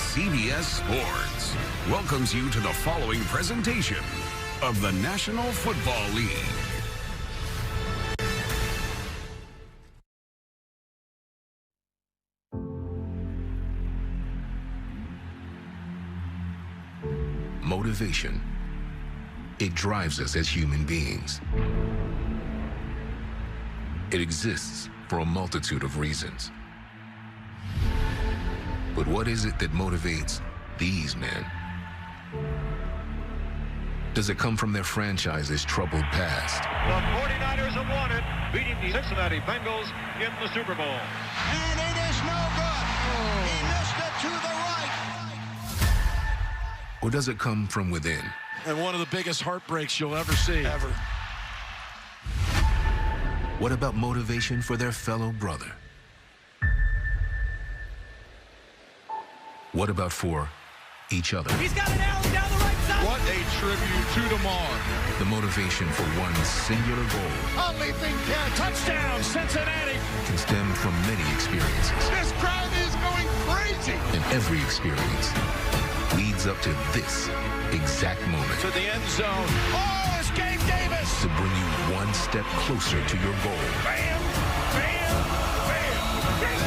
CBS Sports welcomes you to the following presentation of the National Football League. Motivation. It drives us as human beings. It exists for a multitude of reasons. But what is it that motivates these men? Does it come from their franchise's troubled past? The 49ers have won it, beating the Cincinnati Bengals in the Super Bowl. And it is no good. He missed it to the right. Or does it come from within? And one of the biggest heartbreaks you'll ever see. Ever. What about motivation for their fellow brother? What about for each other? He's got an alley down the right side. What a tribute to DeMar. The motivation for one singular goal. Only thing catch. Touchdown, Cincinnati. Can stem from many experiences. This crowd is going crazy. And every experience leads up to this exact moment. To the end zone. Oh, it's Gabe Davis. To bring you one step closer to your goal. Bam, bam, bam.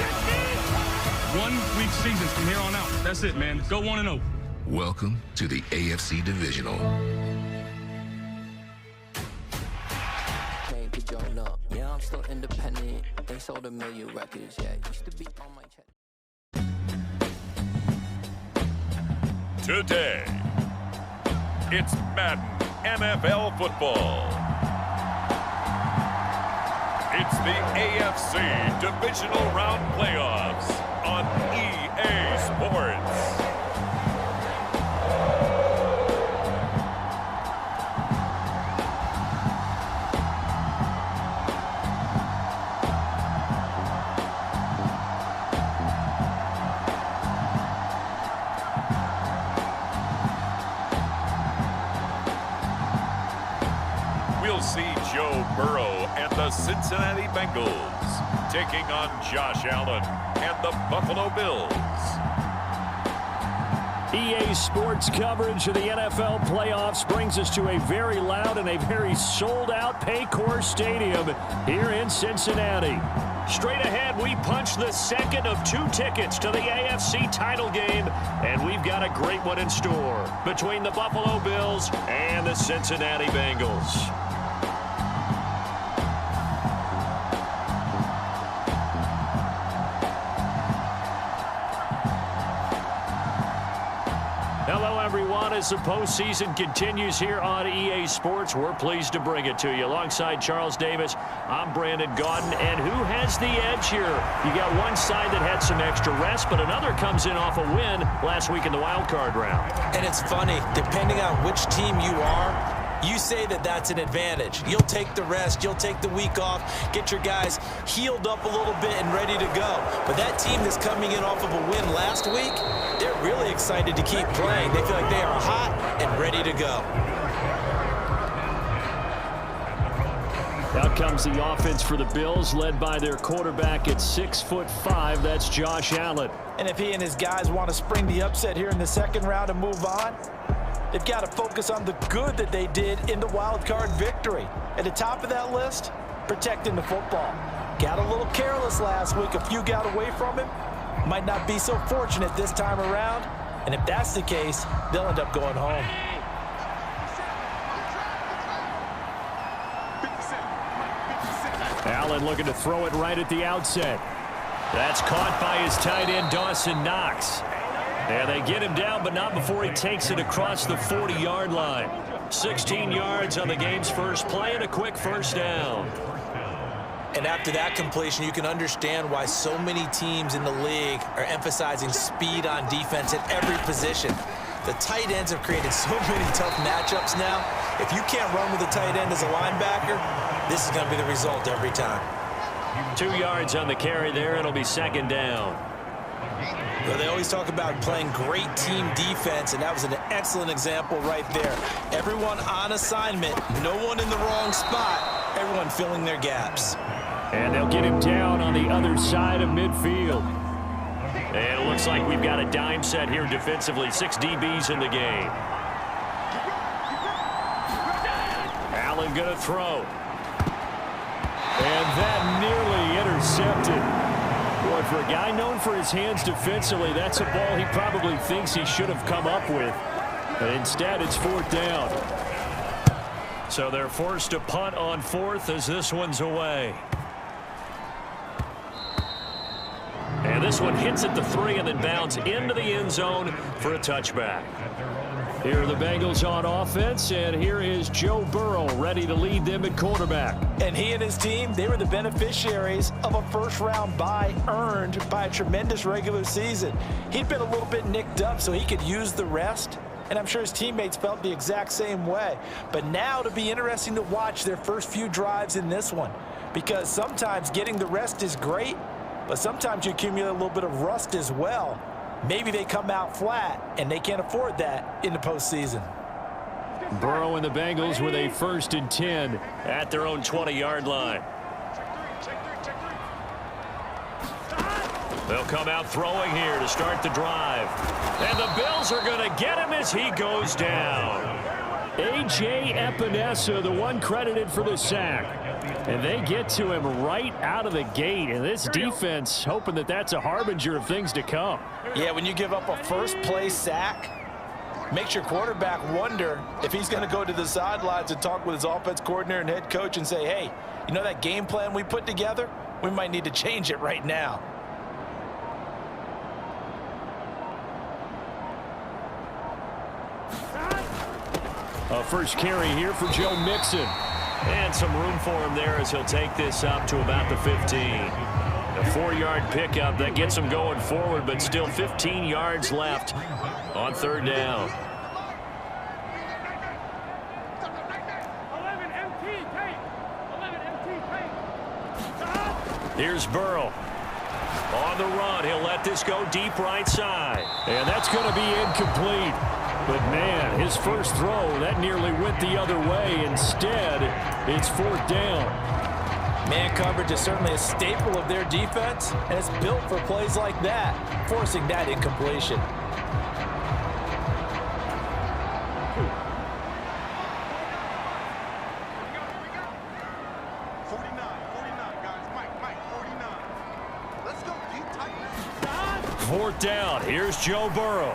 1 week season from here on out. That's it, man. Go 1-0. Welcome to the AFC Divisional. Hey, good job, no. Yeah, I'm still independent. They sold 1 million records, yeah. Used to be on my check. Today, it's Madden NFL football. It's the AFC Divisional Round Playoffs on EA Sports. We'll see Joe Burrow and the Cincinnati Bengals taking on Josh Allen and the Buffalo Bills. EA Sports coverage of the NFL playoffs brings us to a very loud and a very sold-out Paycor Stadium here in Cincinnati. Straight ahead, we punch the second of 2 tickets to the AFC title game, and we've got a great one in store between the Buffalo Bills and the Cincinnati Bengals. Hello, everyone. As the postseason continues here on EA Sports, we're pleased to bring it to you. Alongside Charles Davis, I'm Brandon Gaudin. And who has the edge here? You got one side that had some extra rest, but another comes in off a win last week in the wild card round. And it's funny, depending on which team you are, you say that that's an advantage. You'll take the rest, you'll take the week off, get your guys healed up a little bit and ready to go. But that team that's coming in off of a win last week, they're really excited to keep playing. They feel like they are hot and ready to go. Out comes the offense for the Bills, led by their quarterback at 6'5". That's Josh Allen. And if he and his guys want to spring the upset here in the second round and move on, they've got to focus on the good that they did in the wild card victory. At the top of that list, protecting the football. Got a little careless last week. A few got away from him. Might not be so fortunate this time around. And if that's the case, they'll end up going home. Allen looking to throw it right at the outset. That's caught by his tight end, Dawson Knox. And they get him down, but not before he takes it across the 40-yard line. 16 yards on the game's first play and a quick first down. And after that completion, you can understand why so many teams in the league are emphasizing speed on defense at every position. The tight ends have created so many tough matchups now. If you can't run with a tight end as a linebacker, this is going to be the result every time. 2 yards on the carry there. It'll be second down. Well, they always talk about playing great team defense, and that was an excellent example right there. Everyone on assignment, no one in the wrong spot, everyone filling their gaps. And they'll get him down on the other side of midfield. And it looks looks like we've got a dime set here defensively. 6 DBs in the game. Allen going to throw. And that nearly intercepted. Boy, for a guy known for his hands defensively, that's a ball he probably thinks he should have come up with. But instead, it's 4th down. So they're forced to punt on 4th as this one's away. And this one hits at the 3 and then bounds into the end zone for a touchback. Here are the Bengals on offense, and here is Joe Burrow ready to lead them at quarterback. And he and his team, they were the beneficiaries of a first-round bye earned by a tremendous regular season. He'd been a little bit nicked up so he could use the rest, and I'm sure his teammates felt the exact same way. But now it'll be interesting to watch their first few drives in this one, because sometimes getting the rest is great, but sometimes you accumulate a little bit of rust as well. Maybe they come out flat, and they can't afford that in the postseason. Burrow and the Bengals with a 1st and 10 at their own 20-yard line. They'll come out throwing here to start the drive. And the Bills are going to get him as he goes down. A.J. Epinesa, the one credited for the sack. And they get to him right out of the gate. And this defense hoping that that's a harbinger of things to come. Yeah, when you give up a first-play sack, makes your quarterback wonder if he's going to go to the sidelines and talk with his offense coordinator and head coach and say, hey, you know that game plan we put together? We might need to change it right now. A first carry here for Joe Mixon. And some room for him there as he'll take this up to about the 15. A 4-yard pickup that gets him going forward, but still 15 yards left on 3rd down. Here's Burrow. On the run, he'll let this go deep right side. And that's going to be incomplete. But, man, his first throw, that nearly went the other way. Instead, it's 4th down. Man coverage is certainly a staple of their defense, and it's built for plays like that, forcing that incompletion. Fourth down. Here's Joe Burrow.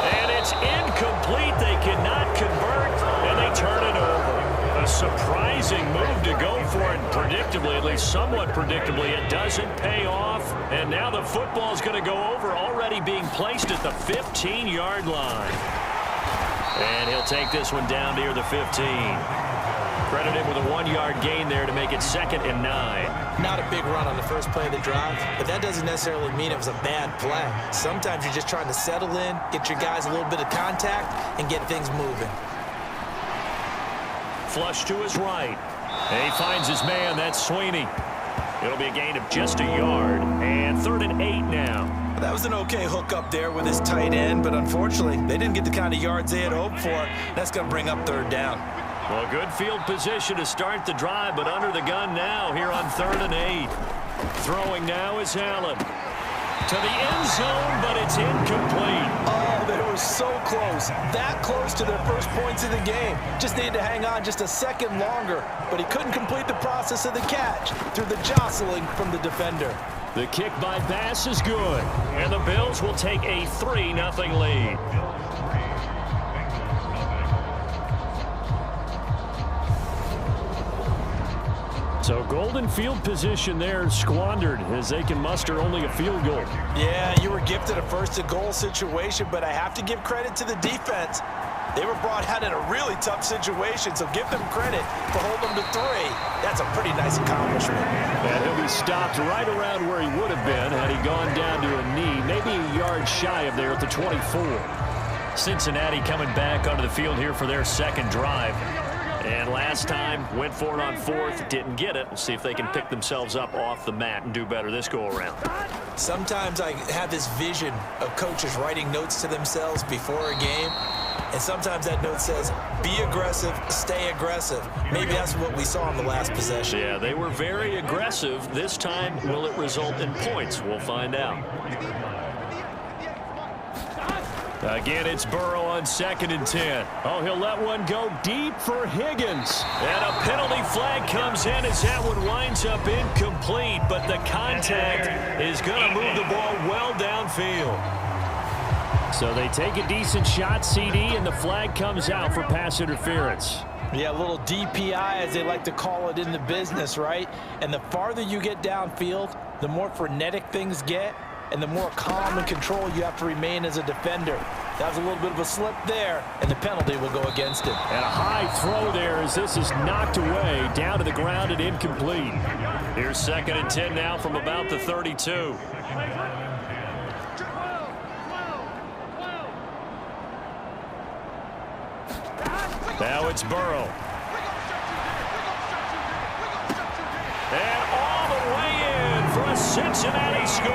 And it's incomplete. They cannot convert, and they turn it over. A surprising move to go for it. Predictably, at least somewhat predictably, it doesn't pay off. And now the football's going to go over, already being placed at the 15-yard line. And he'll take this one down near the 15. Credited with a 1-yard gain there to make it 2nd and 9. Not a big run on the first play of the drive, but that doesn't necessarily mean it was a bad play. Sometimes you're just trying to settle in, get your guys a little bit of contact, and get things moving. Flush to his right. And he finds his man. That's Sweeney. It'll be a gain of just a yard. And 3rd and 8 now. That was an okay hook up there with his tight end, but unfortunately, they didn't get the kind of yards they had hoped for. That's going to bring up 3rd down. Well, good field position to start the drive, but under the gun now here on 3rd and 8. Throwing now is Allen. To the end zone, but it's incomplete. Oh, they were so close. That close to their first points of the game. Just needed to hang on just a second longer, but he couldn't complete the process of the catch through the jostling from the defender. The kick by Bass is good, and the Bills will take a 3-0 lead. So golden field position there squandered as they can muster only a field goal. Yeah, you were gifted a first-and-goal situation, but I have to give credit to the defense. They were brought out in a really tough situation, so give them credit for holding them to 3. That's a pretty nice accomplishment. And he'll be stopped right around where he would have been had he gone down to a knee, maybe a yard shy of there at the 24. Cincinnati coming back onto the field here for their 2nd drive. And last time, went for it on 4th, didn't get it. We'll see if they can pick themselves up off the mat and do better this go-around. Sometimes I have this vision of coaches writing notes to themselves before a game. And sometimes that note says, be aggressive, stay aggressive. Maybe that's what we saw in the last possession. Yeah, they were very aggressive. This time, will it result in points? We'll find out. Again, it's Burrow on 2nd and 10. Oh, he'll let one go deep for Higgins. And a penalty flag comes in as that one winds up incomplete, but the contact is going to move the ball well downfield. So they take a decent shot, CD, and the flag comes out for pass interference. Yeah, a little DPI, as they like to call it in the business, right? And the farther you get downfield, the more frenetic things get, and the more calm and control you have to remain as a defender. That was a little bit of a slip there, and the penalty will go against him. And a high throw there as this is knocked away, down to the ground and incomplete. Here's 2nd and 10 now from about the 32. Now it's Burrow. And all the way in for a Cincinnati score.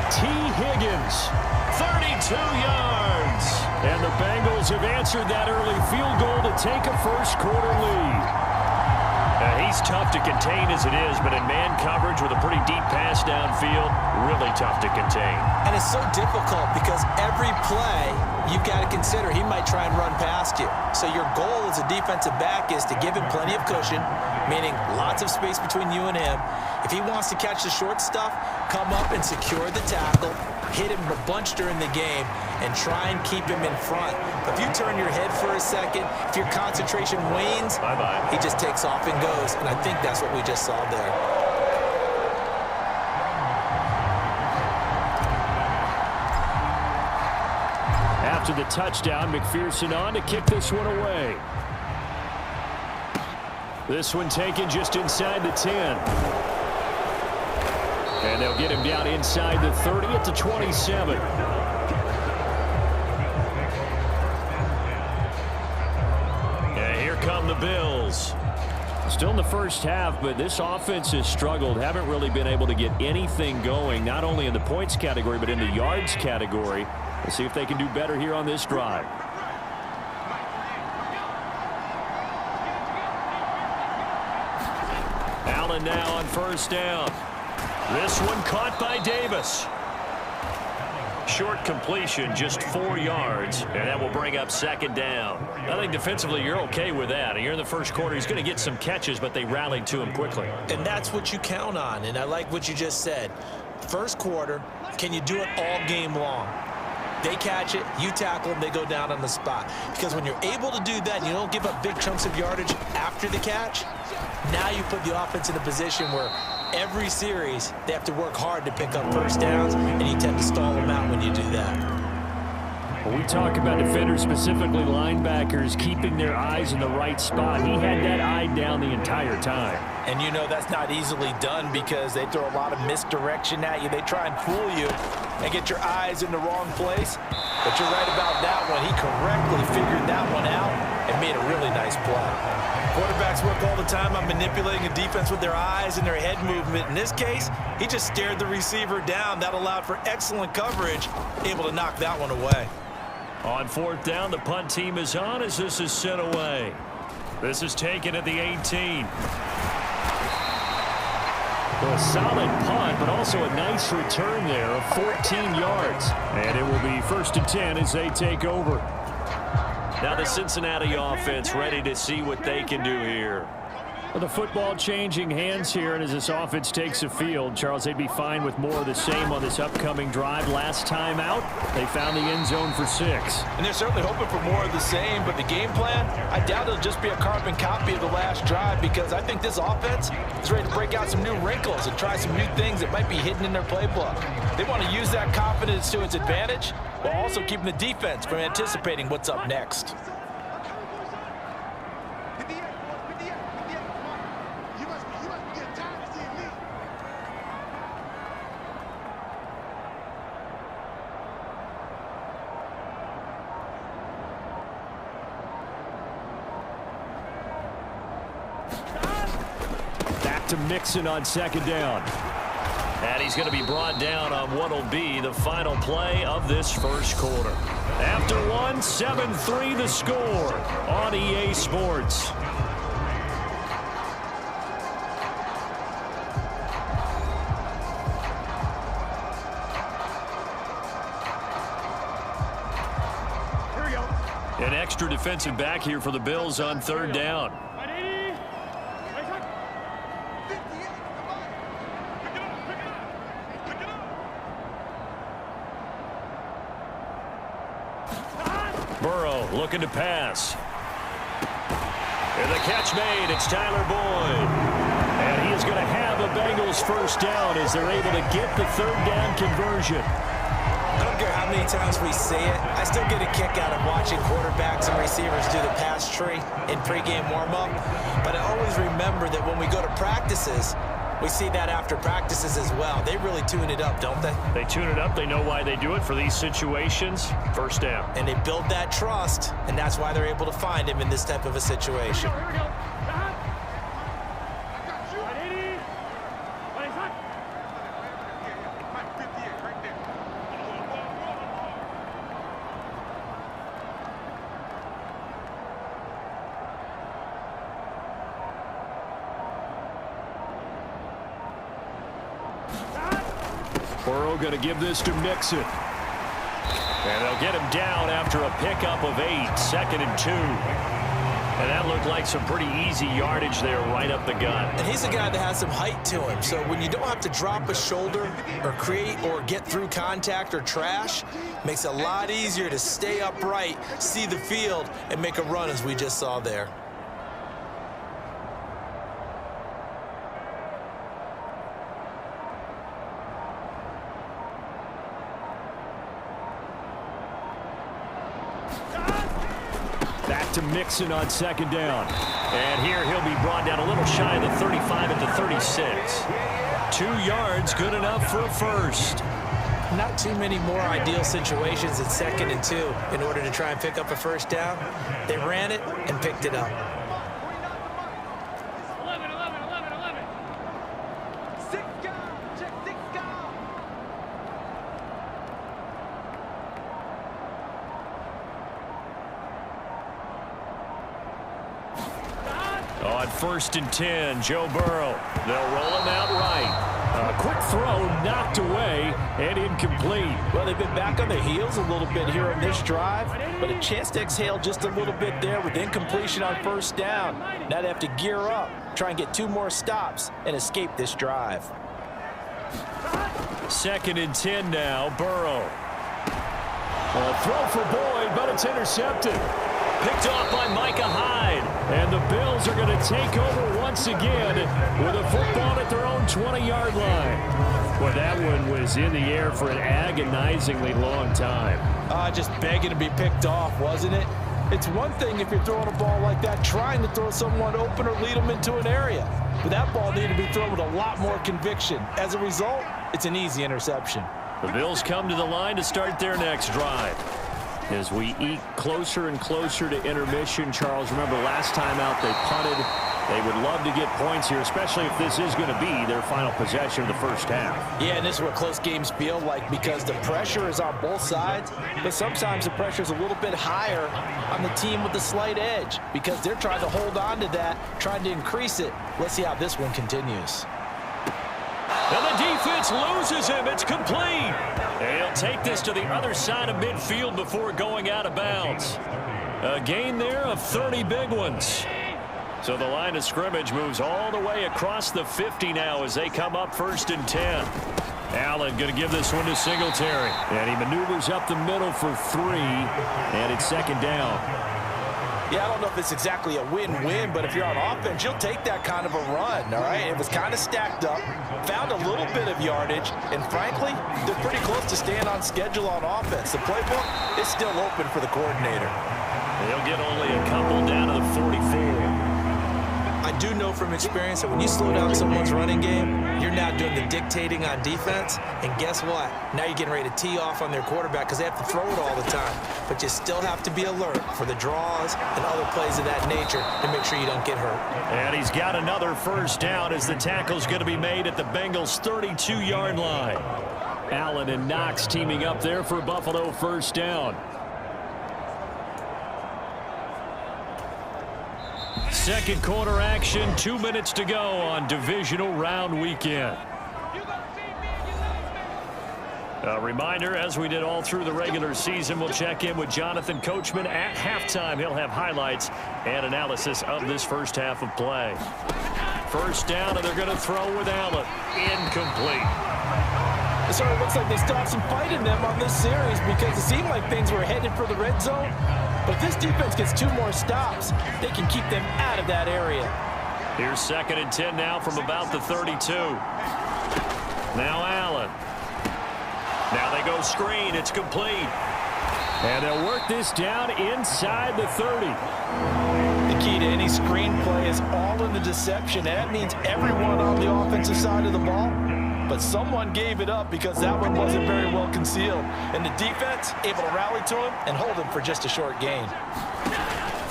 T. Higgins, 32 yards. And the Bengals have answered that early field goal to take a first-quarter lead. He's tough to contain as it is, but in man coverage with a pretty deep pass downfield, really tough to contain. And it's so difficult because every play you've got to consider he might try and run past you. So your goal as a defensive back is to give him plenty of cushion, meaning lots of space between you and him. If he wants to catch the short stuff, come up and secure the tackle, hit him a bunch during the game, and try and keep him in front. But if you turn your head for a second, if your concentration wanes, bye-bye, he just takes off and goes. And I think that's what we just saw there. After the touchdown, McPherson on to kick this one away. This one taken just inside the 10. And they'll get him down inside the 30 at the 27. And here come the Bills. Still in the first half, but this offense has struggled. Haven't really been able to get anything going, not only in the points category, but in the yards category. We'll see if they can do better here on this drive. Allen now on 1st down. This one caught by Davis. Short completion, just 4 yards, and that will bring up 2nd down. I think defensively you're okay with that. Here in the first quarter, he's going to get some catches, but they rallied to him quickly. And that's what you count on, and I like what you just said. First quarter, can you do it all game long? They catch it, you tackle them, they go down on the spot. Because when you're able to do that, you don't give up big chunks of yardage after the catch, now you put the offense in a position where every series they have to work hard to pick up first downs, and you tend to stall them out when you do that. When we talk about defenders, specifically linebackers, keeping their eyes in the right spot, he had that eye down the entire time. And you know that's not easily done because they throw a lot of misdirection at you. They try and fool you and get your eyes in the wrong place. But you're right about that one. He correctly figured that one out and made a really nice play. Quarterbacks work all the time on manipulating a defense with their eyes and their head movement. In this case, he just stared the receiver down. That allowed for excellent coverage, able to knock that one away. On 4th down, the punt team is on as this is sent away. This is taken at the 18. Well, a solid punt, but also a nice return there of 14 yards. And it will be 1st and 10 as they take over. Now the Cincinnati offense ready to see what they can do here. Well, the football changing hands here, and as this offense takes the field, Charles, they'd be fine with more of the same on this upcoming drive. Last time out, they found the end zone for 6. And they're certainly hoping for more of the same, but the game plan, I doubt it'll just be a carbon copy of the last drive because I think this offense is ready to break out some new wrinkles and try some new things that might be hidden in their playbook. They want to use that confidence to its advantage while also keeping the defense from anticipating what's up next. To Mixon on 2nd down. And he's going to be brought down on what will be the final play of this first quarter. After one, 7-3 the score on EA Sports. An extra defensive back here for the Bills on third down. Burrow looking to pass. And the catch made. It's Tyler Boyd. And he is going to have a Bengals first down as they're able to get the third down conversion. I don't care how many times we say it, I still get a kick out of watching quarterbacks and receivers do the pass tree in pregame warm-up. But I always remember that when we go to practices, we see that after practices as well. They really tune it up, don't they? They tune it up. They know why they do it for these situations. First down. And they build that trust, and that's why they're able to find him in this type of a situation. Burrow going to give this to Mixon. And they'll get him down after a pickup of 8, 2nd and 2. And that looked like some pretty easy yardage there right up the gut. And he's a guy that has some height to him. So when you don't have to drop a shoulder or create or get through contact or trash, makes it a lot easier to stay upright, see the field, and make a run as we just saw there. To Mixon on second down. And here he'll be brought down a little shy of the 35 at the 36. 2 yards, good enough for a first. Not too many more ideal situations at 2nd and 2 in order to try and pick up a first down. They ran it and picked it up. 11, 11, 11, 11. 6 down, check 6 down. On 1st and 10, Joe Burrow. They'll roll him out right. A quick throw knocked away and incomplete. Well, they've been back on their heels a little bit here on this drive, but a chance to exhale just a little bit there with incompletion on first down. Now they have to gear up, try and get 2 more stops and escape this drive. 2nd and 10 now, Burrow. A throw for Boyd, but it's intercepted. Picked off by Micah Hyde. And the Bills are going to take over once again with a football at their own 20-yard line. Well, that one was in the air for an agonizingly long time. Just begging to be picked off, wasn't it? It's one thing if you're throwing a ball like that, trying to throw someone open or lead them into an area. But that ball needed to be thrown with a lot more conviction. As a result, it's an easy interception. The Bills come to the line to start their next drive. As we eke closer and closer to intermission, Charles, remember last time out they punted. They would love to get points here, especially if this is going to be their final possession of the first half. Yeah, and this is what close games feel like because the pressure is on both sides, but sometimes the pressure is a little bit higher on the team with the slight edge because they're trying to hold on to that, trying to increase it. Let's see how this one continues. And the defense loses him. It's complete. And he'll take this to the other side of midfield before going out of bounds. A gain there of 30 big ones. So the line of scrimmage moves all the way across the 50 now as they come up 1st and 10. Allen going to give this one to Singletary. And he maneuvers up the middle for 3. And it's 2nd down. Yeah, I don't know if it's exactly a win-win, but if you're on offense, you'll take that kind of a run, all right? It was kind of stacked up, found a little bit of yardage, and frankly, they're pretty close to staying on schedule on offense. The playbook is still open for the coordinator. They'll get only a couple down to the 44. I do know from experience that when you slow down someone's running game, you're now doing the dictating on defense. And guess what? Now you're getting ready to tee off on their quarterback because they have to throw it all the time. But you still have to be alert for the draws and other plays of that nature to make sure you don't get hurt. And he's got another first down as the tackle's going to be made at the Bengals' 32-yard line. Allen and Knox teaming up there for Buffalo first down. Second quarter action, 2 minutes to go on divisional round weekend. A reminder, as we did all through the regular season, we'll check in with Jonathan Coachman at halftime. He'll have highlights and analysis of this first half of play. First down, and they're going to throw with Allen. Incomplete. So it looks like they stopped some fight in them on this series because it seemed like things were headed for the red zone. But if this defense gets 2 more stops, they can keep them out of that area. Here's 2nd and 10 now from about the 32. Now Allen. Now they go screen. It's complete. And they'll work this down inside the 30. The key to any screen play is all in the deception. That means everyone on the offensive side of the ball. But someone gave it up because that one wasn't very well concealed. And the defense able to rally to him and hold him for just a short gain.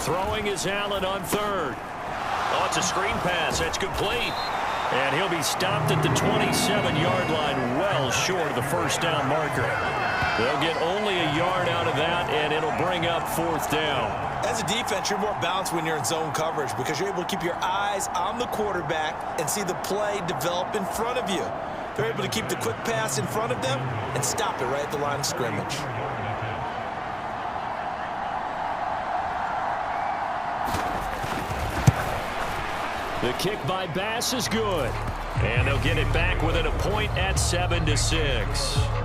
Throwing is Allen on 3rd. Oh, it's a screen pass. That's complete. And he'll be stopped at the 27-yard line, well short of the first down marker. They'll get only a yard out of that, and it'll bring up 4th down. As a defense, you're more balanced when you're in zone coverage because you're able to keep your eyes on the quarterback and see the play develop in front of you. They're able to keep the quick pass in front of them and stop it right at the line of scrimmage. The kick by Bass is good. And they'll get it back within a point at 7-6.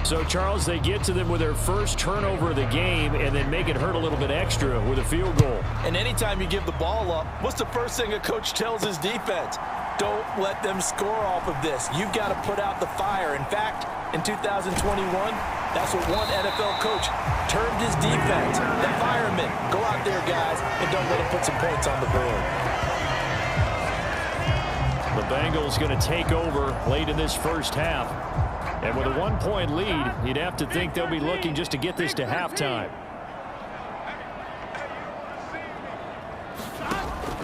So, Charles, they get to them with their first turnover of the game and then make it hurt a little bit extra with a field goal. And anytime you give the ball up, what's the first thing a coach tells his defense? Don't let them score off of this. You've got to put out the fire. In fact, in 2021, that's what one NFL coach termed his defense. The firemen. Go out there, guys, and don't let them put some points on the board. The Bengals going to take over late in this first half. And with a 1-point lead, you'd have to think they'll be looking just to get this to halftime.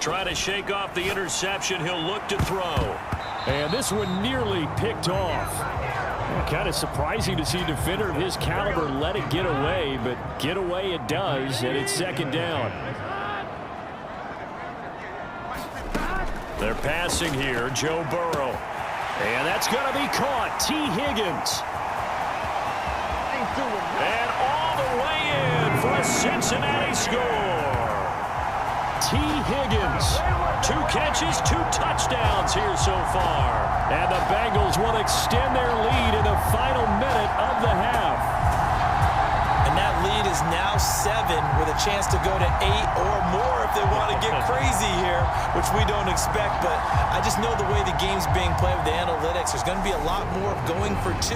Try to shake off the interception. He'll look to throw. And this one nearly picked off. Kind of surprising to see a defender of his caliber let it get away, but get away it does, and it's 2nd down. They're passing here, Joe Burrow. And that's going to be caught. T. Higgins. And all the way in for a Cincinnati score. T. Higgins. 2 catches, 2 touchdowns here so far. And the Bengals will extend their lead in the final minute of the half. And that lead is now 7 with a chance to go to 8 or more if they want to get crazy here, which we don't expect. But I just know the way the game's being played with the analytics, there's going to be a lot more going for 2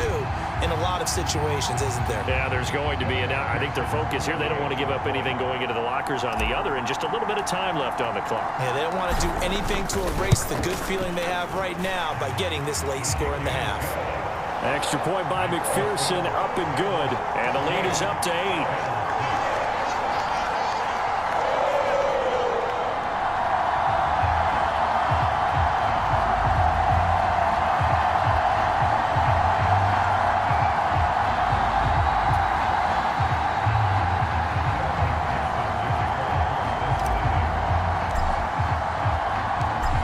in a lot of situations, isn't there? Yeah, there's going to be. And I think their focus here, they don't want to give up anything going into the lockers on the other, and just a little bit of time left on the clock. Yeah, they don't want to do anything to erase the good feeling they have right now by getting this late score in the half. Extra point by McPherson, up and good. And the lead is up to 8.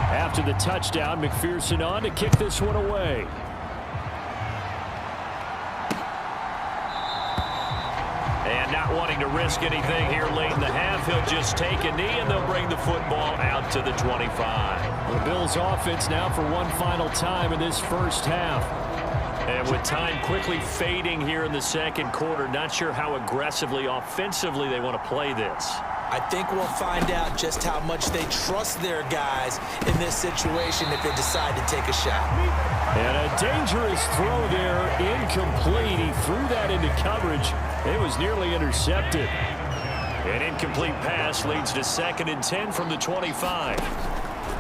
After the touchdown, McPherson on to kick this one away. And not wanting to risk anything here late in the half, he'll just take a knee, and they'll bring the football out to the 25. The Bills offense now for one final time in this first half. And with time quickly fading here in the second quarter, not sure how aggressively, offensively they want to play this. I think we'll find out just how much they trust their guys in this situation if they decide to take a shot. And a dangerous throw there, incomplete. He threw that into coverage. It was nearly intercepted. An incomplete pass leads to 2nd and 10 from the 25.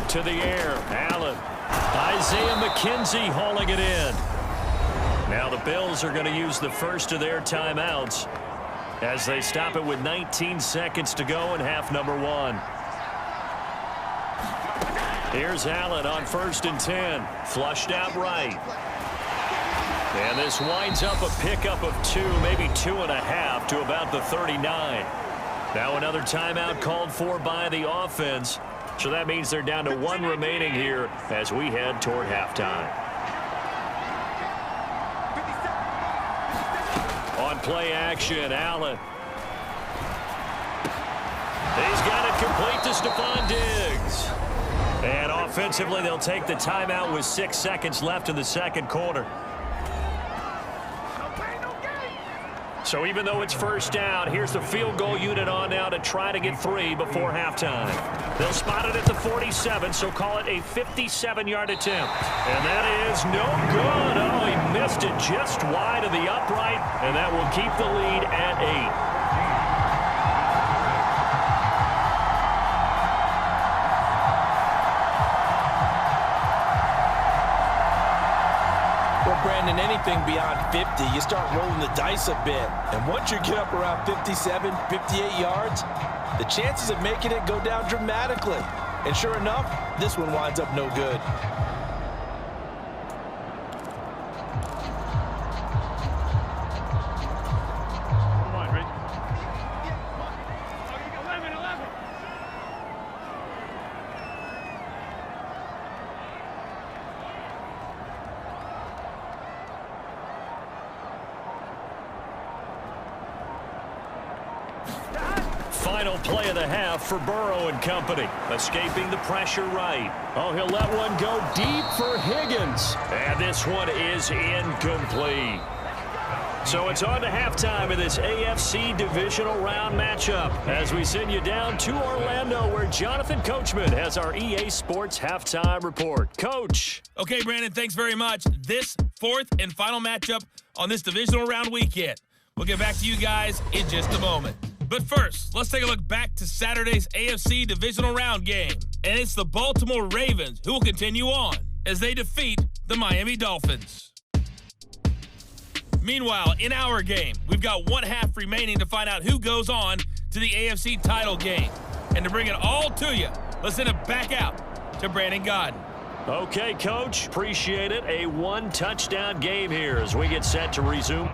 To the air, Allen. Isaiah McKenzie hauling it in. Now the Bills are going to use the first of their timeouts as they stop it with 19 seconds to go in half number 1. Here's Allen on 1st and 10. Flushed out right. And this winds up a pickup of 2, maybe 2.5 to about the 39. Now another timeout called for by the offense. So that means they're down to 1 remaining here as we head toward halftime. On play action, Allen. He's got it complete to Stephon Diggs. And offensively, they'll take the timeout with 6 seconds left in the second quarter. So even though it's first down, here's the field goal unit on now to try to get 3 before halftime. They'll spot it at the 47, so call it a 57-yard attempt. And that is no good. Oh, he missed it just wide of the upright, and that will keep the lead at 8. Brandon, anything beyond 50, you start rolling the dice a bit. And once you get up around 57, 58 yards, the chances of making it go down dramatically. And sure enough, this one winds up no good. Come on, Rich. 11. Final play of the half for Burrow and company. Escaping the pressure right. Oh, he'll let one go deep for Higgins. And this one is incomplete. So it's on to halftime in this AFC divisional round matchup as we send you down to Orlando where Jonathan Coachman has our EA Sports halftime report. Coach. Okay, Brandon, thanks very much. This 4th and final matchup on this divisional round weekend. We'll get back to you guys in just a moment. But first, let's take a look back to Saturday's AFC divisional round game. And it's the Baltimore Ravens who will continue on as they defeat the Miami Dolphins. Meanwhile, in our game, we've got 1 half remaining to find out who goes on to the AFC title game. And to bring it all to you, let's send it back out to Brandon Godden. Okay, Coach. Appreciate it. A 1-touchdown game here as we get set to resume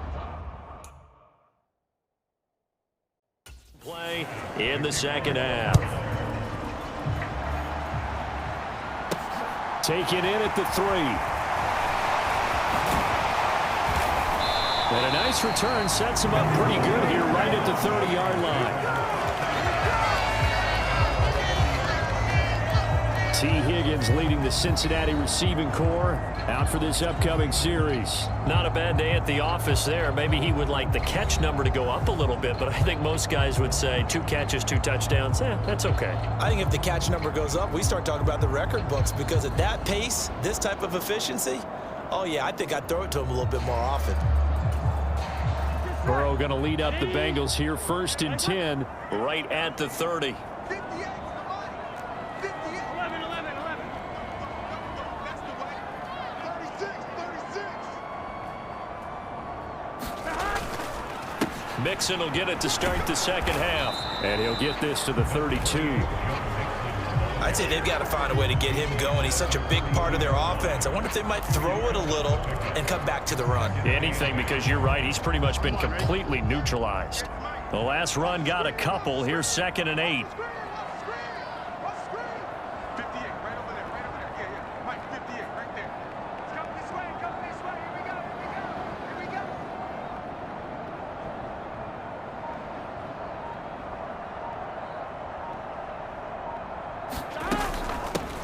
play in the second half. Take it in at the 3. And a nice return sets him up pretty good here right at the 30-yard line. T. Higgins leading the Cincinnati receiving corps out for this upcoming series. Not a bad day at the office there. Maybe he would like the catch number to go up a little bit, but I think most guys would say 2 catches, 2 touchdowns. That's okay. I think if the catch number goes up, we start talking about the record books because at that pace, this type of efficiency, oh yeah, I think I'd throw it to him a little bit more often. Burrow going to lead up the Bengals here 1st and 10 right at the 30. Mixon will get it to start the second half. And he'll get this to the 32. I'd say they've got to find a way to get him going. He's such a big part of their offense. I wonder if they might throw it a little and come back to the run. Anything, because you're right. He's pretty much been completely neutralized. The last run got a couple. Here's 2nd and 8.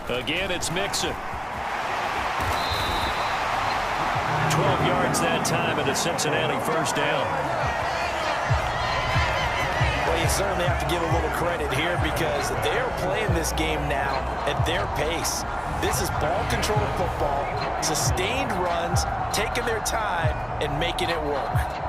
Again, it's Mixon. 12 yards that time at a Cincinnati first down. Well, you certainly have to give a little credit here because they're playing this game now at their pace. This is ball control football, sustained runs, taking their time and making it work.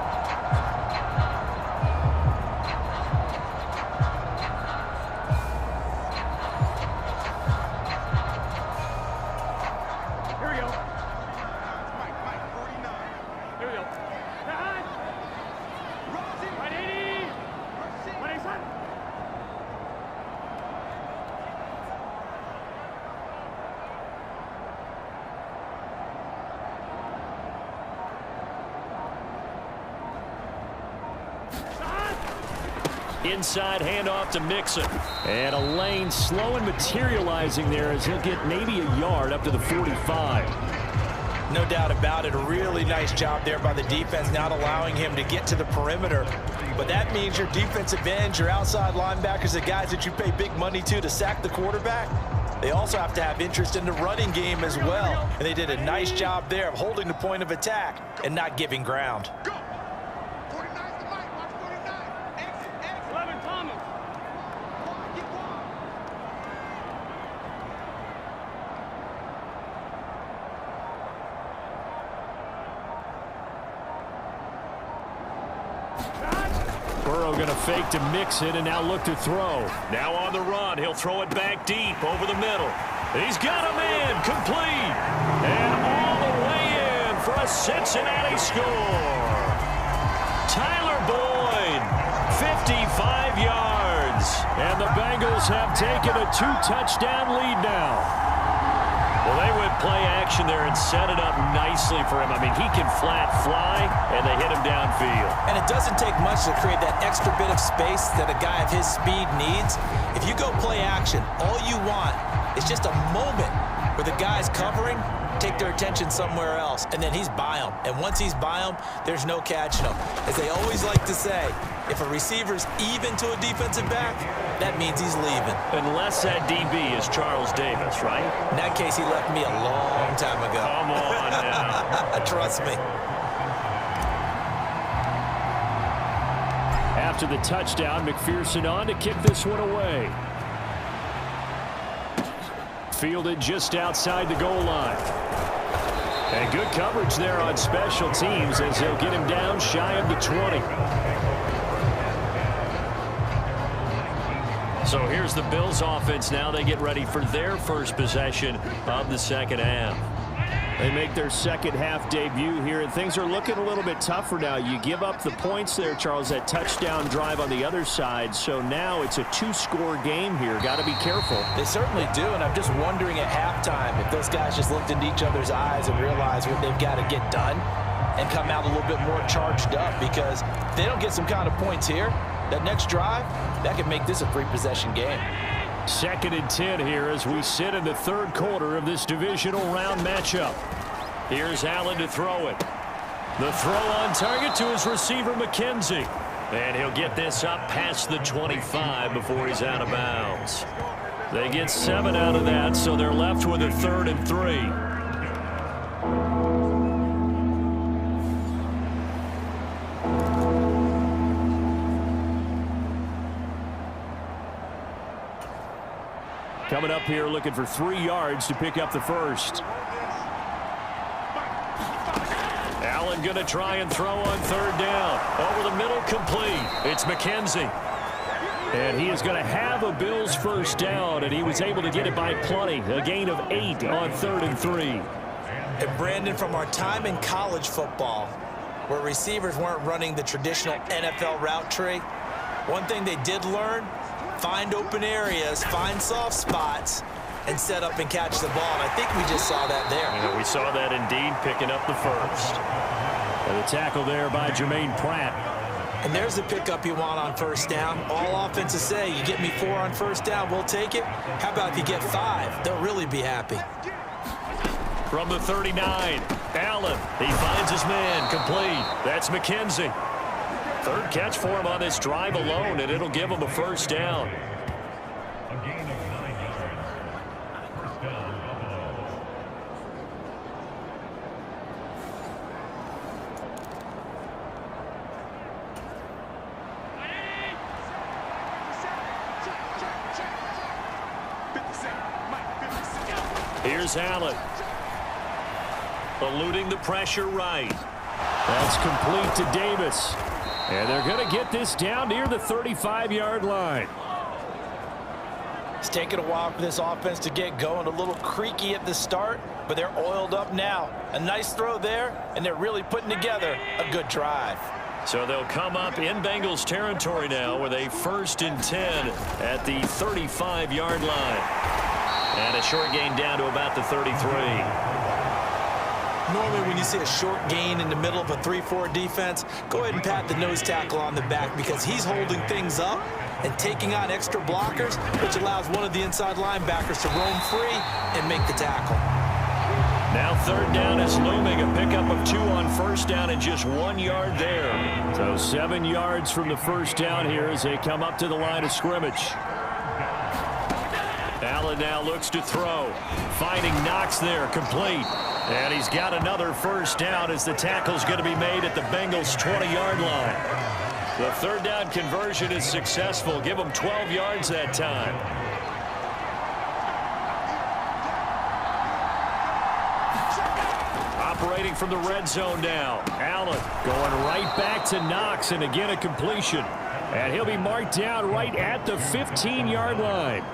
Inside handoff to Mixon. And a lane slow and materializing there as he'll get maybe a yard up to the 45. No doubt about it. A really nice job there by the defense, not allowing him to get to the perimeter. But that means your defensive ends, your outside linebackers, the guys that you pay big money to sack the quarterback, they also have to have interest in the running game as well. And they did a nice job there of holding the point of attack and not giving ground. Burrow going to fake to Mixon and now look to throw. Now on the run. He'll throw it back deep over the middle. He's got a man complete. And all the way in for a Cincinnati score. Tyler Boyd, 55 yards. And the Bengals have taken a 2-touchdown lead now. Well, they went play action there and set it up nicely for him. I mean, he can flat fly, and they hit him downfield. And it doesn't take much to create that extra bit of space that a guy of his speed needs. If you go play action, all you want is just a moment where the guy's covering, take their attention somewhere else, and then he's by him. And once he's by him, there's no catching him. As they always like to say, if a receiver's even to a defensive back, that means he's leaving. Unless that DB is Charles Davis, right? In that case, he left me a long time ago. Come on now. Trust me. After the touchdown, McPherson on to kick this one away. Fielded just outside the goal line. And good coverage there on special teams as they'll get him down shy of the 20. So here's the Bills offense now. They get ready for their first possession of the second half. They make their second half debut here, and things are looking a little bit tougher now. You give up the points there, Charles, that touchdown drive on the other side. So now it's a 2-score game here. Got to be careful. They certainly do, and I'm just wondering at halftime if those guys just looked into each other's eyes and realized what they've got to get done and come out a little bit more charged up, because if they don't get some kind of points here, that next drive, that could make this a 3-possession game. 2nd and 10 here as we sit in the third quarter of this divisional round matchup. Here's Allen to throw it. The throw on target to his receiver, McKenzie. And he'll get this up past the 25 before he's out of bounds. They get 7 out of that, so they're left with a 3rd and 3. Coming up here looking for 3 yards to pick up the first. Allen going to try and throw on 3rd down. Over the middle, complete. It's McKenzie. And he is going to have a Bills first down, and he was able to get it by plenty. A gain of 8 on 3rd and 3. And Brandon, from our time in college football, where receivers weren't running the traditional NFL route tree, one thing they did learn: find open areas, find soft spots, and set up and catch the ball. And I think we just saw that there. And we saw that indeed, picking up the first. And the tackle there by Jermaine Pratt. And there's the pickup you want on 1st down. All offenses say, you get me 4 on 1st down, we'll take it. How about if you get 5? They'll really be happy. From the 39, Allen, he finds his man, complete. That's McKenzie. 3rd catch for him on this drive alone, and it'll give him a first down. Here's Allen. Eluding the pressure right. That's complete to Davis. And they're going to get this down near the 35-yard line. It's taken a while for this offense to get going. A little creaky at the start, but they're oiled up now. A nice throw there, and they're really putting together a good drive. So they'll come up in Bengals territory now with a 1st and 10 at the 35-yard line. And a short gain down to about the 33. Normally when you see a short gain in the middle of a 3-4 defense, go ahead and pat the nose tackle on the back because he's holding things up and taking on extra blockers, which allows one of the inside linebackers to roam free and make the tackle. Now 3rd down is looming. A pickup of 2 on 1st down and just 1 yard there. So 7 yards from the 1st down here as they come up to the line of scrimmage. Allen now looks to throw. Finding Knox there, complete. And he's got another 1st down as the tackle's going to be made at the Bengals' 20-yard line. The 3rd down conversion is successful. Give them 12 yards that time. Operating from the red zone now. Allen going right back to Knox, and again a completion. And he'll be marked down right at the 15-yard line.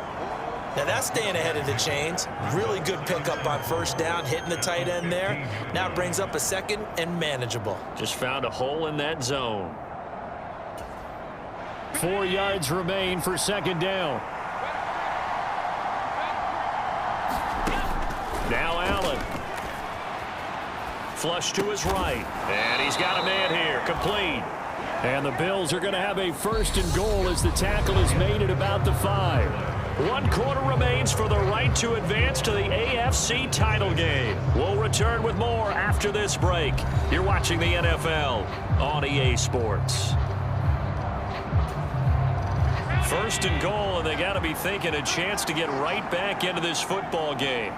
Now that's staying ahead of the chains. Really good pickup on 1st down, hitting the tight end there. Now brings up a 2nd and manageable. Just found a hole in that zone. 4 yards remain for 2nd down. Now Allen. Flush to his right. And he's got a man here. Complete. And the Bills are going to have a 1st and goal as the tackle is made at about the 5. 1 quarter remains for the right to advance to the AFC title game. We'll return with more after this break. You're watching the NFL on EA Sports. 1st and goal, and they got to be thinking a chance to get right back into this football game.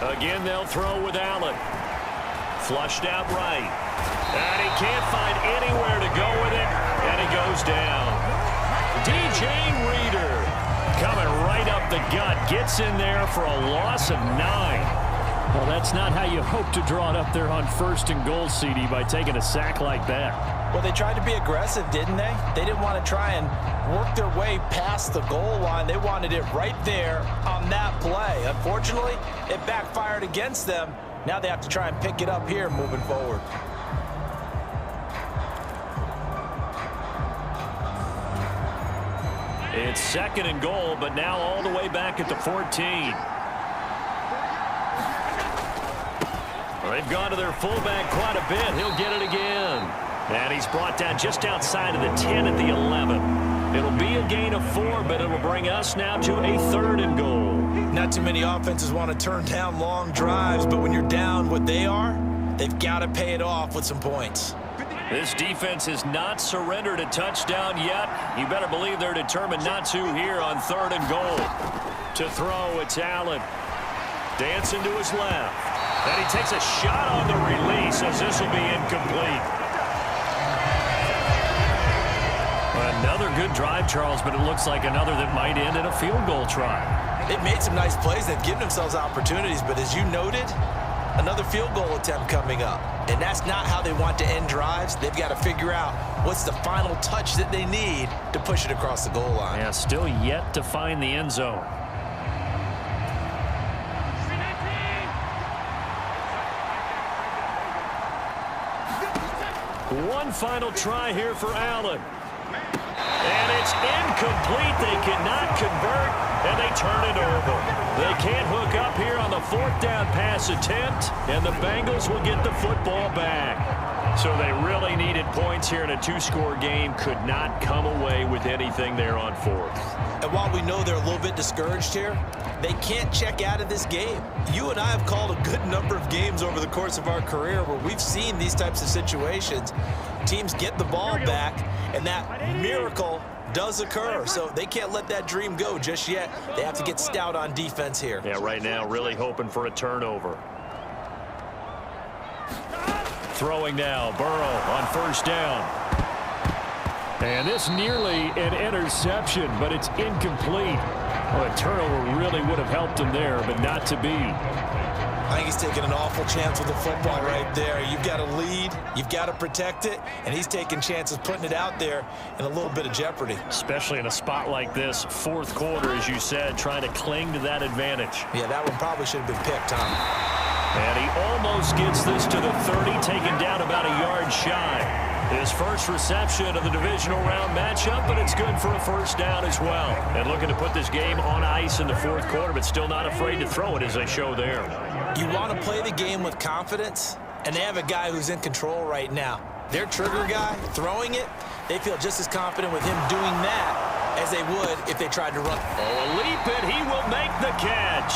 Again, they'll throw with Allen. Flushed out right. And he can't find anywhere to go with it, and he goes down. DJ Reader coming right up the gut, gets in there for a loss of 9. Well, that's not how you hope to draw it up there on 1st and goal, CD, by taking a sack like that. Well, they tried to be aggressive, didn't they? They didn't want to try and work their way past the goal line. They wanted it right there on that play. Unfortunately, it backfired against them. Now they have to try and pick it up here moving forward. It's 2nd and goal, but now all the way back at the 14. Well, they've gone to their fullback quite a bit. He'll get it again. And he's brought down just outside of the 10 at the 11. It'll be a gain of 4, but it'll bring us now to a 3rd and goal. Not too many offenses want to turn down long drives, but when you're down what they are, they've got to pay it off with some points. This defense has not surrendered a touchdown yet. You better believe they're determined not to here on 3rd and goal. To throw, it's Allen. Dancing to his left. And he takes a shot on the release as this will be incomplete. Another good drive, Charles, but it looks like another that might end in a field goal try. They've made some nice plays. They've given themselves opportunities, but as you noted, another field goal attempt coming up. And that's not how they want to end drives. They've got to figure out what's the final touch that they need to push it across the goal line. Yeah, still yet to find the end zone. One final try here for Allen. And it's incomplete. They cannot convert, and they turn it over. They can't hook up here on the 4th down pass attempt, and the Bengals will get the football back. So they really needed points here in a 2-score game. Could not come away with anything there on 4th. And while we know they're a little bit discouraged here, they can't check out of this game. You and I have called a good number of games over the course of our career where we've seen these types of situations. Teams get the ball back, and that miracle does occur. So they can't let that dream go just yet. They have to get stout on defense here. Yeah, right now really hoping for a turnover. Throwing now, Burrow on 1st down. And this nearly an interception, but it's incomplete. Well, a turnover really would have helped him there, but not to be. I think he's taking an awful chance with the football right there. You've got to lead, you've got to protect it, and he's taking chances putting it out there in a little bit of jeopardy. Especially in a spot like this, fourth quarter, as you said, trying to cling to that advantage. Yeah, that one probably should have been picked, Tom. And he almost gets this to the 30, taken down about a yard shy. His first reception of the divisional round matchup, but it's good for a first down as well. And looking to put this game on ice in the fourth quarter, but still not afraid to throw it as they show there. You want to play the game with confidence, and they have a guy who's in control right now. Their trigger guy, throwing it, they feel just as confident with him doing that as they would if they tried to run. Oh, a leap, and he will make the catch.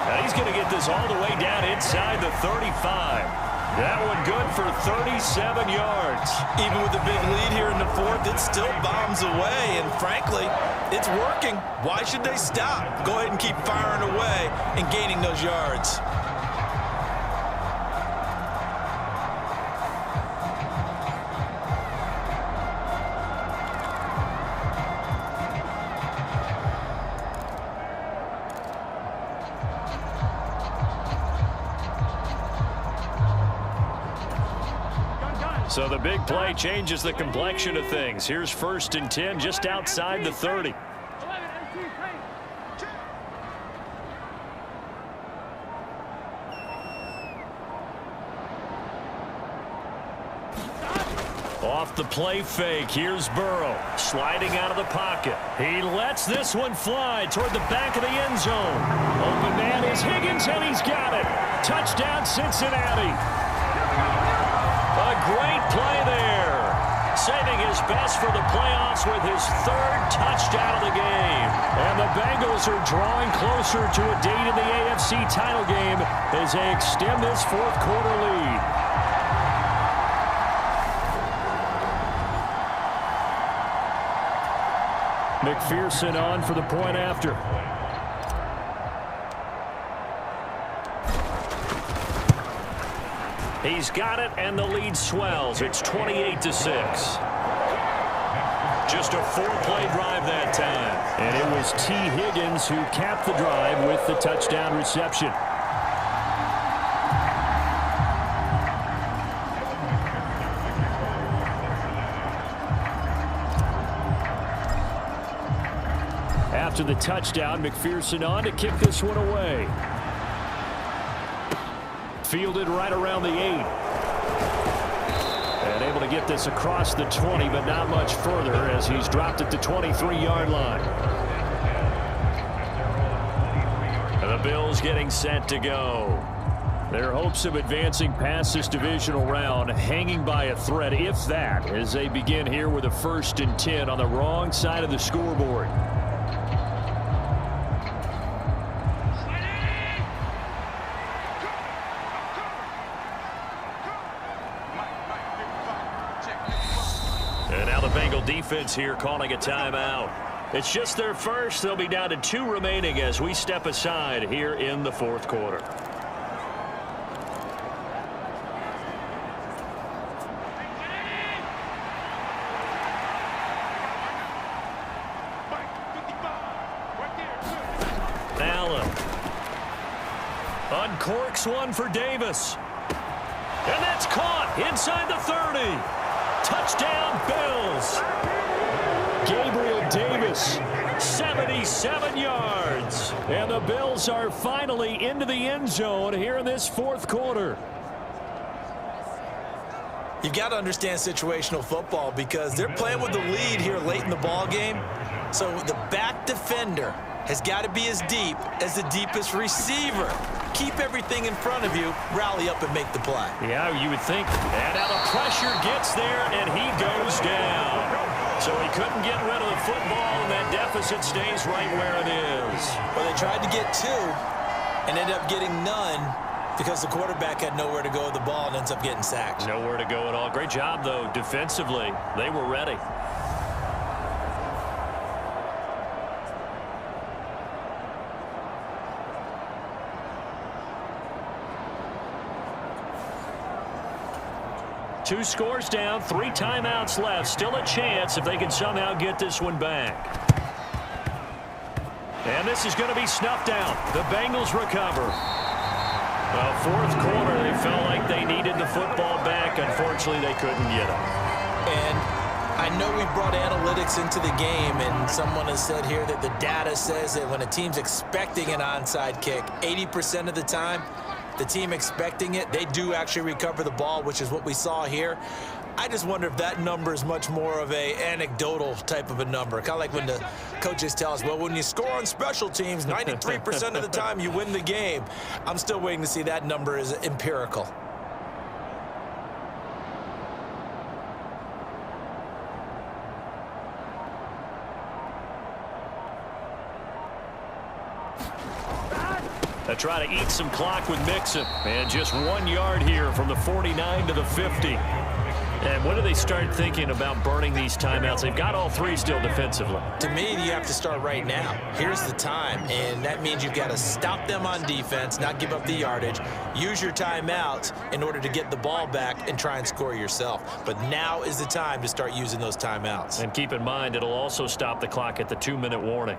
Now he's going to get this all the way down inside the 35. That one good for 37 yards. Even with the big lead here in the fourth, it still bombs away, and frankly, it's working. Why should they stop? Go ahead and keep firing away and gaining those yards. So the big play changes the complexion of things. Here's 1st and 10 just outside the 30. Off the play fake, here's Burrow sliding out of the pocket. He lets this one fly toward the back of the end zone. Open man is Higgins, and he's got it. Touchdown, Cincinnati. A great play there. Saving his best for the playoffs with his 3rd touchdown of the game. And the Bengals are drawing closer to a date in the AFC title game as they extend this fourth quarter lead. McPherson on for the point after. He's got it, and the lead swells. It's 28-6. Just a 4-play drive that time. And it was T. Higgins who capped the drive with the touchdown reception. After the touchdown, McPherson on to kick this one away. Fielded right around the 8. And able to get this across the 20, but not much further as he's dropped it to 23-yard line. And the Bills getting set to go. Their hopes of advancing past this divisional round hanging by a thread, if that, as they begin here with a 1st and 10 on the wrong side of the scoreboard. Defense here calling a timeout. It's just their first. They'll be down to 2 remaining as we step aside here in the fourth quarter. Allen uncorks one for Davis. And that's caught inside the 30. Touchdown, Bills. Gabriel Davis, 77 yards. And the Bills are finally into the end zone here in this fourth quarter. You've got to understand situational football because they're playing with the lead here late in the ball game. So the back defender has got to be as deep as the deepest receiver. Keep everything in front of you, rally up and make the play. Yeah, you would think. And now the pressure gets there, and he goes down. So he couldn't get rid of the football, and that deficit stays right where it is. Well, they tried to get 2 and ended up getting none because the quarterback had nowhere to go with the ball and ends up getting sacked. Nowhere to go at all. Great job, though, defensively. They were ready. 2 scores down, 3 timeouts left. Still a chance if they can somehow get this one back. And this is going to be snuffed out. The Bengals recover. Fourth quarter, they felt like they needed the football back. Unfortunately, they couldn't get it. And I know we brought analytics into the game, and someone has said here that the data says that when a team's expecting an onside kick, 80% of the time, the team expecting it, they do actually recover the ball, which is what we saw here. I just wonder if that number is much more of a anecdotal type of a number. Kind of like when the coaches tell us, well, when you score on special teams, 93% of the time you win the game. I'm still waiting to see that number is empirical. They try to eat some clock with Mixon. And just 1 yard here from the 49 to the 50. And when do they start thinking about burning these timeouts? They've got all 3 still defensively. To me, you have to start right now. Here's the time, and that means you've got to stop them on defense, not give up the yardage, use your timeouts in order to get the ball back and try and score yourself. But now is the time to start using those timeouts. And keep in mind, it'll also stop the clock at the 2-minute warning.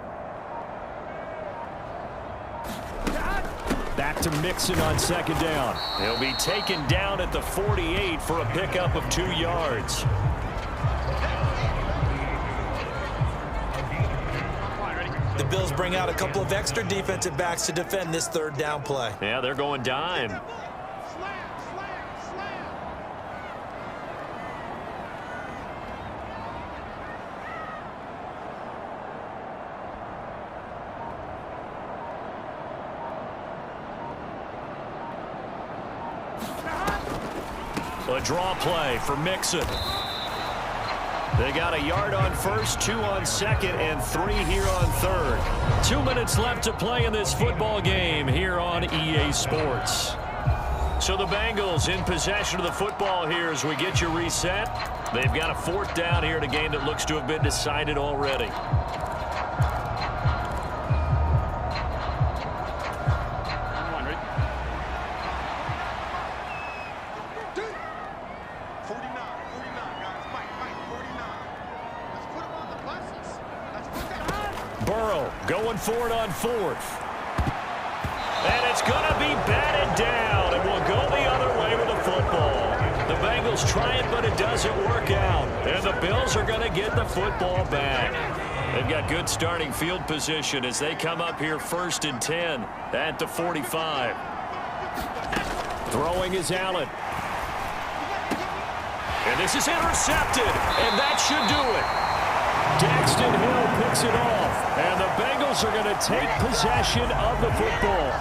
Back to Mixon on second down. He'll be taken down at the 48 for a pickup of 2 yards. The Bills bring out a couple of extra defensive backs to defend this 3rd down play. Yeah, they're going dime. A draw play for Mixon. They got a yard on first, 2 on second, and 3 here on third. 2 minutes left to play in this football game here on EA Sports. So the Bengals in possession of the football here as we get you reset. They've got a 4th down here in a game that looks to have been decided already. Going for it on 4th. And it's going to be batted down, and we'll go the other way with the football. The Bengals try it, but it doesn't work out. And the Bills are going to get the football back. They've got good starting field position as they come up here 1st and 10 at the 45. Throwing is Allen. And this is intercepted, and that should do it. Daxton Hill picks it off, and the Bengals are going to take possession of the football.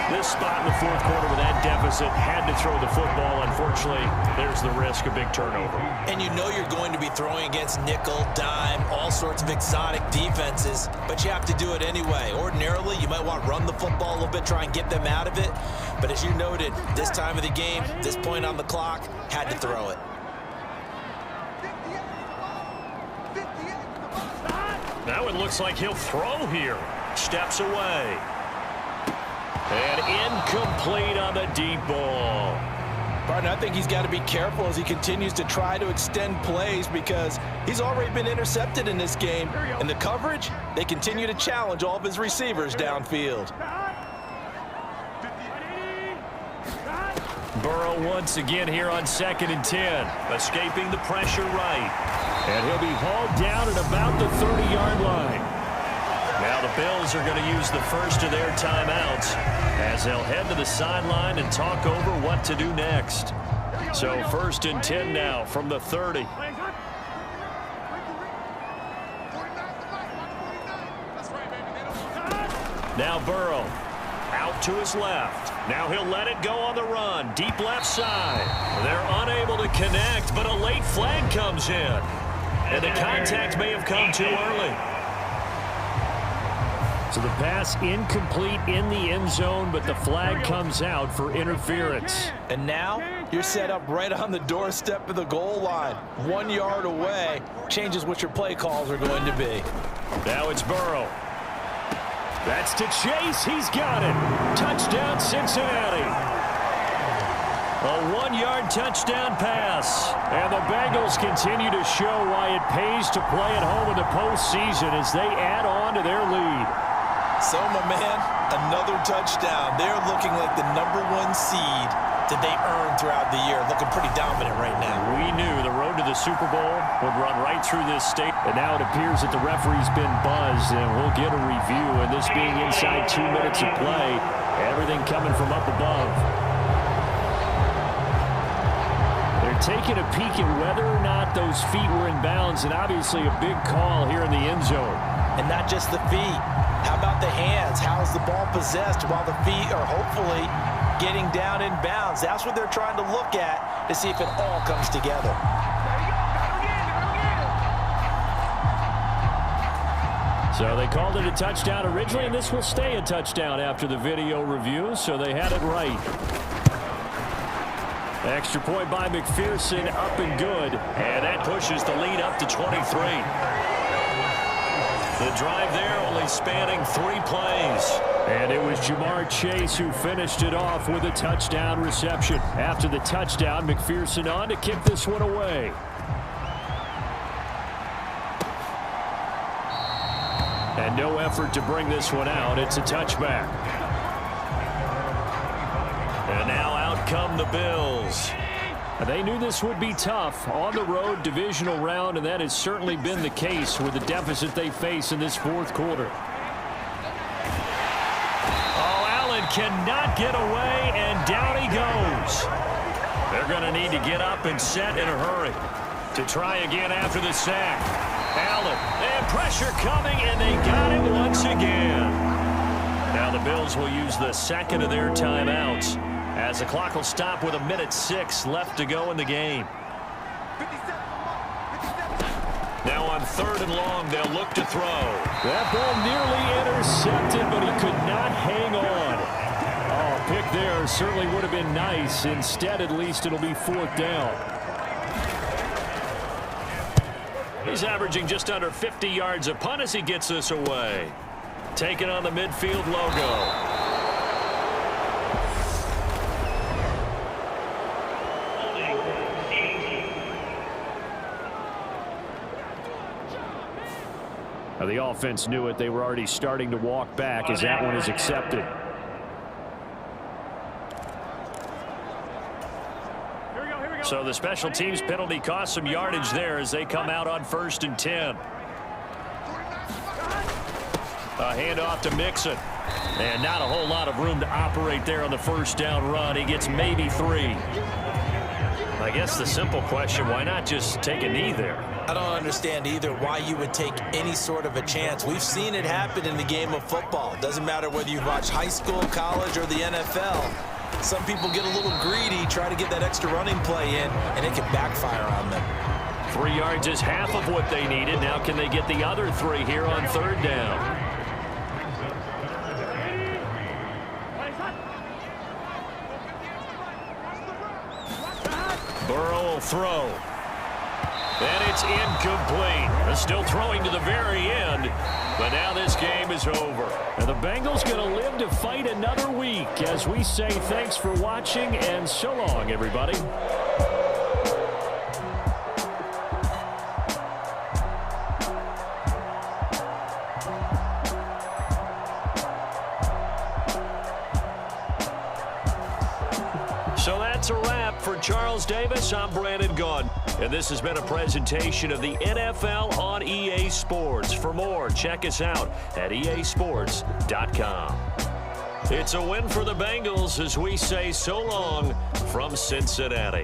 This spot in the 4th quarter with that deficit had to throw the football. Unfortunately, there's the risk of big turnover. And you know you're going to be throwing against nickel, dime, all sorts of exotic defenses, but you have to do it anyway. Ordinarily, you might want to run the football a little bit, try and get them out of it. But as you noted, this time of the game, this point on the clock, had to throw it. Now it looks like he'll throw here. Steps away. And incomplete on the deep ball. Barton, I think he's got to be careful as he continues to try to extend plays because he's already been intercepted in this game. And the coverage, they continue to challenge all of his receivers downfield. Burrow once again here on 2nd and 10. Escaping the pressure right. And he'll be hauled down at about the 30-yard line. Now the Bills are going to use the first of their timeouts as they'll head to the sideline and talk over what to do next. So 1st and 10 now from the 30. Now Burrow out to his left. Now he'll let it go on the run. Deep left side. They're unable to connect, but a late flag comes in. And the contact may have come too early. So the pass incomplete in the end zone, but the flag comes out for interference. And now you're set up right on the doorstep of the goal line. 1 yard away changes what your play calls are going to be. Now it's Burrow. That's to Chase. He's got it. Touchdown, Cincinnati. A 1-yard touchdown pass. And the Bengals continue to show why it pays to play at home in the postseason as they add on to their lead. So, my man, another touchdown. They're looking like the #1 seed that they earned throughout the year. Looking pretty dominant right now. We knew the road to the Super Bowl would run right through this state. And now it appears that the referee's been buzzed, and we'll get a review. And this being inside 2 minutes of play, everything coming from up above. They're taking a peek at whether or not those feet were in bounds, and obviously a big call here in the end zone. And not just the feet. How about the hands? How's the ball possessed while the feet are hopefully getting down in bounds? That's what they're trying to look at to see if it all comes together. So they called it a touchdown originally, and this will stay a touchdown after the video review, so they had it right. Extra point by McPherson, up and good. And that pushes the lead up to 23. The drive there only spanning 3 plays. And it was Jamar Chase who finished it off with a touchdown reception. After the touchdown, McPherson on to kick this one away. And no effort to bring this one out. It's a touchback. And now out come the Bills. They knew this would be tough on the road divisional round, and that has certainly been the case with the deficit they face in this fourth quarter. Oh, Allen cannot get away, and down he goes. They're going to need to get up and set in a hurry to try again after the sack. Allen, and pressure coming, and they got him once again. Now the Bills will use the second of their timeouts, as the clock will stop with 1:06 left to go in the game. Now on 3rd and long, they'll look to throw. That ball nearly intercepted, but he could not hang on. Oh, pick there certainly would have been nice. Instead, at least it'll be 4th down. He's averaging just under 50 yards a punt as he gets this away. Taking on the midfield logo. The offense knew it. They were already starting to walk back as that one is accepted. So the special teams penalty cost some yardage there as they come out on 1st and 10. A handoff to Mixon. And not a whole lot of room to operate there on the 1st down run. He gets maybe 3. I guess the simple question, why not just take a knee there? I don't understand either why you would take any sort of a chance. We've seen it happen in the game of football. It doesn't matter whether you watch high school, college, or the NFL. Some people get a little greedy, try to get that extra running play in, and it can backfire on them. 3 yards is half of what they needed. Now can they get the other 3 here on 3rd down? Burrow will throw. And it's incomplete. They're still throwing to the very end. But now this game is over. And the Bengals going to live to fight another week as we say thanks for watching and so long, everybody. So that's a wrap for Charles Davis. I'm Brandon Gaudin. And this has been a presentation of the NFL on EA Sports. For more, check us out at easports.com. It's a win for the Bengals as we say so long from Cincinnati.